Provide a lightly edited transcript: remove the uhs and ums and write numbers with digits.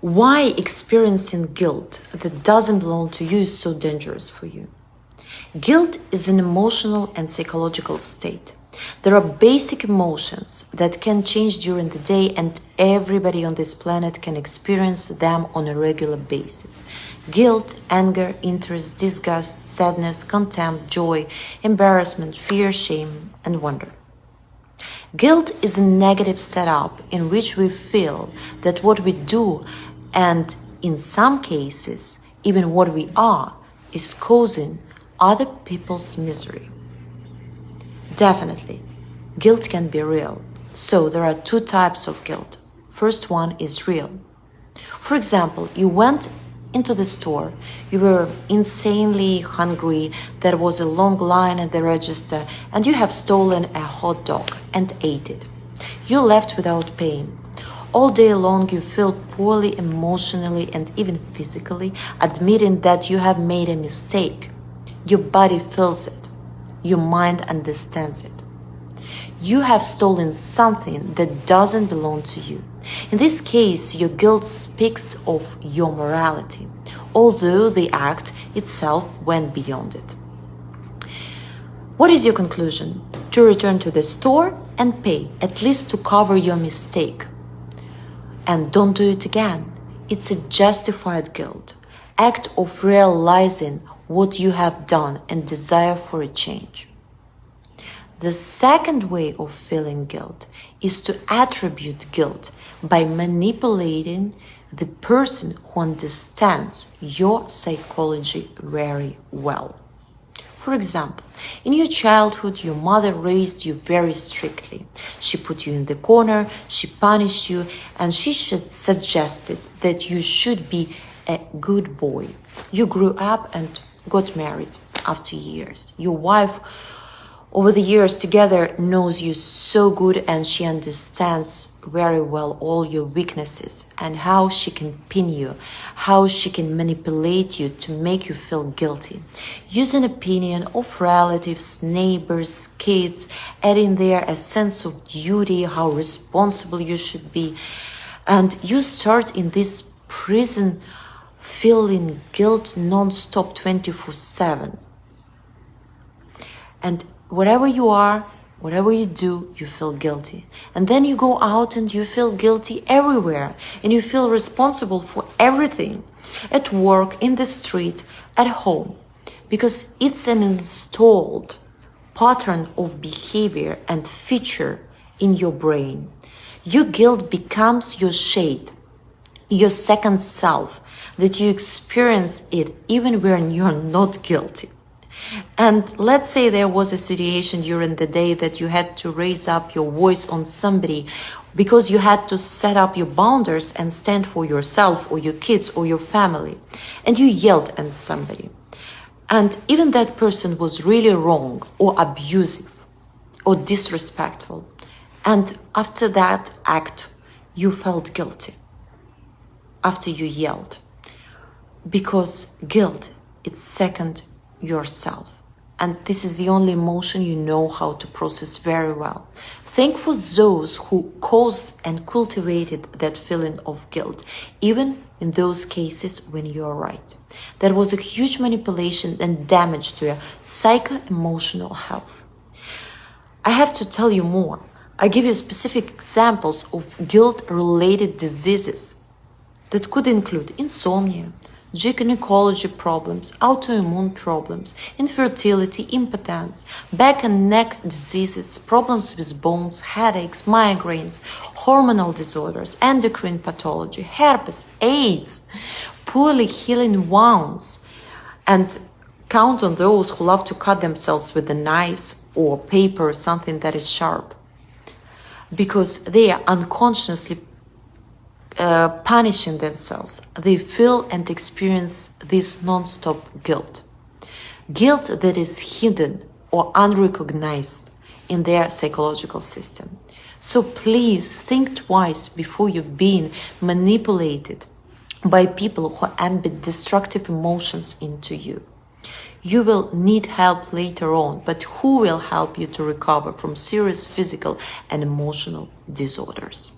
Why experiencing guilt that doesn't belong to you is so dangerous for you? Guilt is an emotional and psychological state. There are basic emotions that can change during the day, and everybody on this planet can experience them on a regular basis. Guilt, anger, interest, disgust, sadness, contempt, joy, embarrassment, fear, shame, and wonder. Guilt is a negative setup in which we feel that what we do, and in some cases, even what we are, is causing other people's misery. Definitely, guilt can be real. So there are two types of guilt. First one is real. For example, you went into the store, you were insanely hungry, there was a long line at the register, and you have stolen a hot dog and ate it. You left without paying. All day long you feel poorly emotionally and even physically, admitting that you have made a mistake. Your body feels it. Your mind understands it. You have stolen something that doesn't belong to you. In this case, your guilt speaks of your morality, although the act itself went beyond it. What is your conclusion? To return to the store and pay, at least to cover your mistake. And don't do it again. It's a justified guilt, act of realizing what you have done and desire for a change. The second way of feeling guilt is to attribute guilt by manipulating the person who understands your psychology very well. For example, in your childhood, your mother raised you very strictly. She put you in the corner, she punished you, and she suggested that you should be a good boy. You grew up and got married after years. Your wife, over the years together, knows you so good, and she understands very well all your weaknesses and how she can pin you, how she can manipulate you to make you feel guilty, using opinion of relatives, neighbors, kids, adding there a sense of duty, how responsible you should be. And you start in this prison feeling guilt non-stop 24/7. And wherever you are, whatever you do, you feel guilty. And then you go out and you feel guilty everywhere. And you feel responsible for everything. At work, in the street, at home. Because it's an installed pattern of behavior and feature in your brain. Your guilt becomes your shade, your second self, that you experience it even when you're not guilty. And let's say there was a situation during the day that you had to raise up your voice on somebody because you had to set up your boundaries and stand for yourself or your kids or your family. And you yelled at somebody. And even that person was really wrong or abusive or disrespectful. And after that act, you felt guilty after you yelled. Because guilt, it's second yourself. And this is the only emotion you know how to process very well. Thank for those who caused and cultivated that feeling of guilt, even in those cases when you're right. That was a huge manipulation and damage to your psycho-emotional health. I have to tell you more. I give you specific examples of guilt-related diseases that could include insomnia, gynecology problems, autoimmune problems, infertility, impotence, back and neck diseases, problems with bones, headaches, migraines, hormonal disorders, endocrine pathology, herpes, AIDS, poorly healing wounds, and count on those who love to cut themselves with a knife or paper or something that is sharp, because they are unconsciously punishing themselves. They feel and experience this non-stop guilt. Guilt that is hidden or unrecognized in their psychological system. So please think twice before you're being manipulated by people who embed destructive emotions into you. You will need help later on, but who will help you to recover from serious physical and emotional disorders?